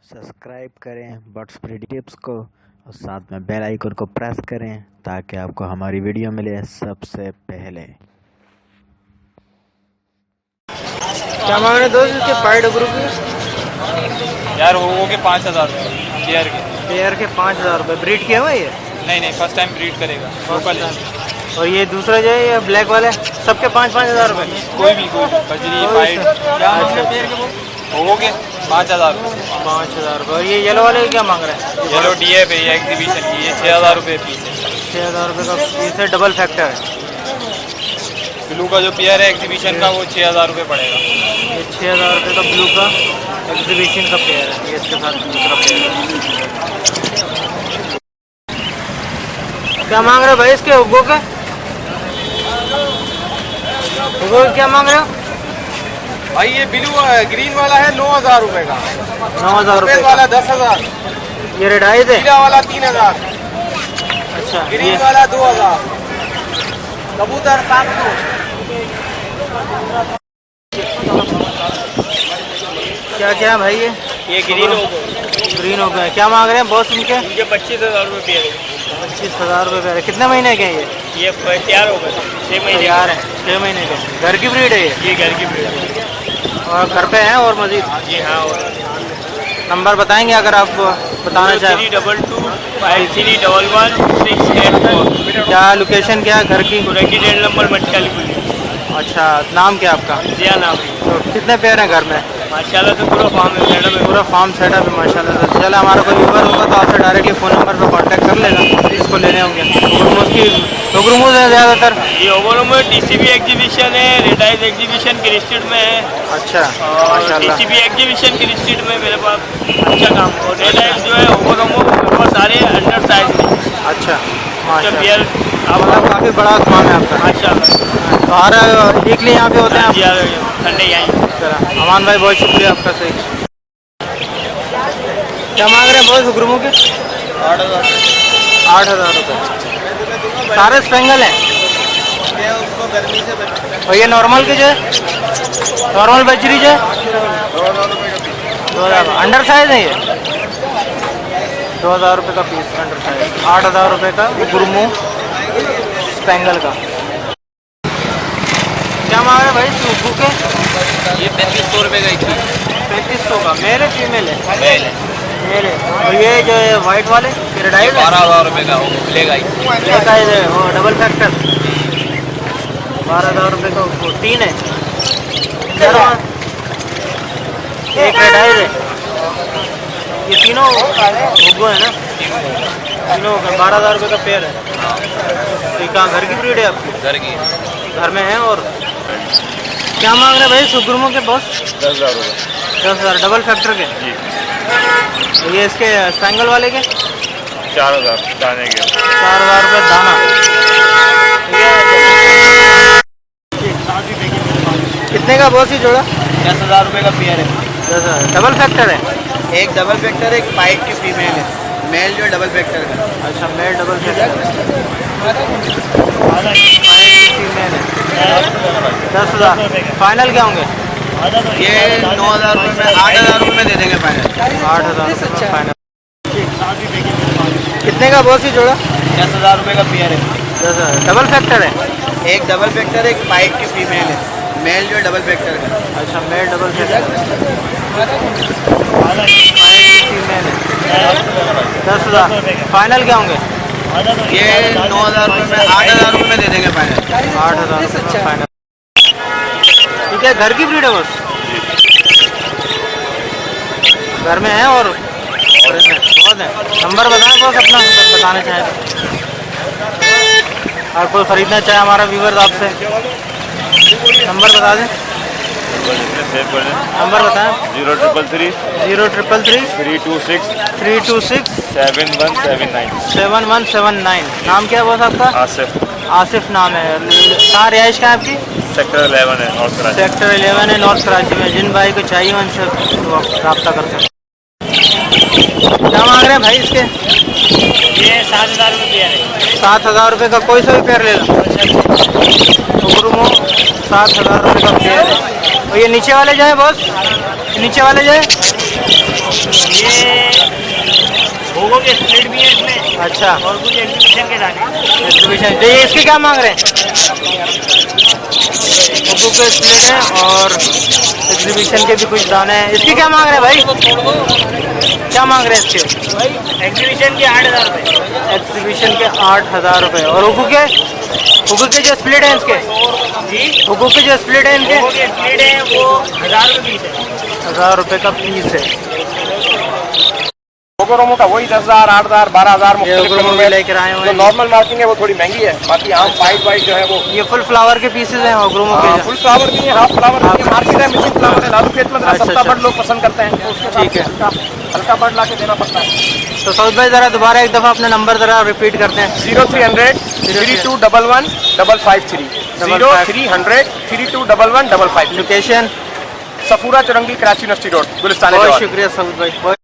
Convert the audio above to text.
Subscribe करें birds free tips को और साथ में बेल आइकन को प्रेस करें ताकि आपको हमारी वीडियो मिले सबसे पहले। क्या मांग रहे दोस्त इसके पाइड ग्रुप के? यार वो के 5,000 पेयर के 5,000 रुपये। ब्रीड किया हुआ ये? नहीं फर्स्ट टाइम ब्रीड करेगा लोकल है। और ये दूसरा जो है ये ब्लैक वाले सबके 5,000 रुपये? कोई भी बजरी पाइड क्या वो के 5,000 रुपये। और ये येलो वाले क्या मांग रहे हैं? येलो DF है ये एग्जीबिशन की, ये 6,000 रुपये पीस है। 6,000 रुपये का पीस है, डबल फैक्टर है। ब्लू का जो पेयर है एग्जीबिशन का वो 6,000 रुपये पड़ेगा। ये 6,000 रुपये का ब्लू का एग्जीबिशन का पेयर है। ये इसके साथ दूसरा पेयर है। क्या मांग रहे हो भाई इसके उगो के? उगो क्या मांग रहे हो भाई? ये ब्लू ग्रीन वाला है 9,000 रुपये का। 9,000 रुपये वाला 10,000। ये रेड आइज है? नीला वाला 3,000। अच्छा, ग्रीन वाला 2,000। कबूतर 700। क्या क्या भाई ये ग्रीन हो गए? क्या मांग रहे हैं बॉस इनके? 25,000 रुपये पेयर है। 25,000 रुपये पेयर है। कितने महीने के हैं ये तैयार हो गए 6 महीने तैयार है? 6 महीने के। घर की ब्रीड है ये घर की ब्रीड है। और घर पे हैं और मजीद? जी हाँ। और नंबर बताएंगे अगर आप बताना चाहें? 32253111684। क्या लोकेशन क्या है घर की? रेजिडेंट नंबर मटकाली। अच्छा, नाम क्या आपका? जिया नाम है। तो कितने पेयर हैं घर में? माशाल्लाह से पूरा फार्म है, सेटअप है। पूरा फार्म सेटअप है माशाल्लाह से। चलो हमारा कोई व्यूवर होगा तो आपसे डायरेक्टली फ़ोन नंबर पर कांटेक्ट कर लेगा, इसको लेने होंगे। ओग्रोमोस है ज़्यादातर? ये ओग्रोमोस TCB एग्जीबिशन है, रेड आइज एग्जीबिशन की स्ट्रीट में है। अच्छा और TCB एग्जीबिशन की स्ट्रीट में मेरे पास अच्छा काम। और रेड आइज जो है ओग्रोमोस मेरे पास सारे अंडर साइज में। अच्छा बियर मतलब काफ़ी बड़ा काम है आपका माशाल्लाह। तो हर वीकली यहाँ पे होते हैं आप? संडे यहाँ। चलो अमान भाई बहुत शुक्रिया आपका। सही। क्या मांग रहे हैं बहुत उग्रमों के? 8,000 रुपये। सारे स्पेंगल हैं? और ये नॉर्मल के जो है नॉर्मल बजरी जो है 2,000 अंडर साइज है। ये 2,000 रुपये का पीस अंडर साइज। 8,000 रुपये का गुरमू स्पेंगल का। क्या मांग रहे भाई सूखू के? ये 3500 रुपये का ही थी। 3500 का। मेल है फीमेल है? मेल है। मेल है। और ये जो है वाइट वाले पेराडाइज 12,000 रुपये का मिलेगा ही। पेराडाइज है वो डबल फैक्टर 12,000 रुपये का। वो 3 है। एक रेडाइज है। ये तीनों उगो है ना? तीनों 12,000 रुपये का पेयर है। तो ये कहाँ घर की ब्रीड है आपकी? घर की घर में है। और क्या मांग रहे हैं भाई सुगुरमों के बॉस? 10,000 रुपये। 10,000 डबल फैक्टर के? जी। तो ये इसके स्पेंगल वाले के? 4,000 दाने के। 4,000 रुपये दाना। कितने का बॉस ही जोड़ा? 10,000 रुपये का पेयर है। 10,000 डबल फैक्टर है? एक डबल फैक्टर एक पाइट की फीमेल है। मेल जो डबल फैक्टर का। अच्छा, मेल डबल फैक्टर फीमेल है। 10,000 फाइनल क्या होंगे? ये 9,000 रुपये में 8,000 रुपये में दे देंगे फाइनल। 8,000 रुपये का फाइनल। कितने का बॉस ही जोड़ा? 10,000 रुपये का पेयर है। 10,000 डबल फैक्टर है? एक डबल फैक्टर एक पाइट की फीमेल है। मेल जो डबल फैक्टर का। अच्छा, मेल डबल फैक्टर फीमेल है। 10,000 फाइनल क्या होंगे? ये 9,000 रुपये में 8,000 रुपये में दे देंगे फाइनल। 8,000 रुपये का फाइनल। ठीक है, घर की ब्रीड है बस? घर में है और बहुत है। नंबर बताएं बस अपना बताना चाहें तो। और कोई ख़रीदना चाहे हमारा व्यूवर आपसे नंबर बता दें। नंबर बताएं। 033 033 326 326 7179। 7179। नाम क्या है बॉस आपका? आसिफ। आसिफ नाम है। कहाँ रिहाइश कहाँ है आपकी? सेक्टर 11 है नॉर्थ कराची। सेक्टर 11 है नॉर्थ कराची में। जिन भाई को चाहिए उनसे रब्ता कर सकते। क्या मांग रहे हैं भाई इसके? ये 7,000 रुपये पेयर है। 7,000 रुपये का कोई सा भी पेयर ले लो। उग्रमो 7,000 रुपये का पेयर है। और ये नीचे वाले जो है बॉस, नीचे वाले जो है ये अच्छा, और कुछ एग्जीबिशन के दाने। एग्जीबिशन। ये इसके क्या मांग रहे हैं? उग्गू के स्प्लिट हैं और एग्जीबिशन के भी कुछ दाने हैं। इसके क्या मांग रहे हैं भाई? क्या मांग रहे हैं इसके? भाई एग्जीबिशन के 8,000 रुपये। एग्जीबिशन के 8,000 रुपये। और उग्गू के जो स्प्लिट हैं इसके? जी, उग्गू के जो स्प्लिट हैं इनके? वो के स्प्लिट है वो 1,000 रुपये पीस है। 1,000 रुपये का पीस है। ओगरोमो का वही 10,000, 8,000, 12,000 ये मुख्तलिफ ओगरोमो कलर भी में। लेकर आए हुए जो हैं। नॉर्मल मार्किंग है वो थोड़ी महंगी है, बाकी आम वाइट जो है वो ये फुल फ्लावर के पीसेज हैं ओगरोमो के? फुल फ्लावर भी है, हाफ फ्लावर भी है, मार्केट है, मिक्सिंग फ्लावर है। लालू खेत में अच्छा, सस्ता अच्छा। बर्ड लोग पसंद करते हैं, तो उसके ठीक है। हल्का बर्ड ला के देना पड़ता है। तो सऊद भाई ज़रा दोबारा एक दफ़ा अपना नंबर ज़रा रिपीट करते हैं। 0300 3211 553 0300 3211 553। Location? Safoora Chowrangi, Karachi university road, Gulistan बहुत जवाहर। शुक्रिया सऊद भाई।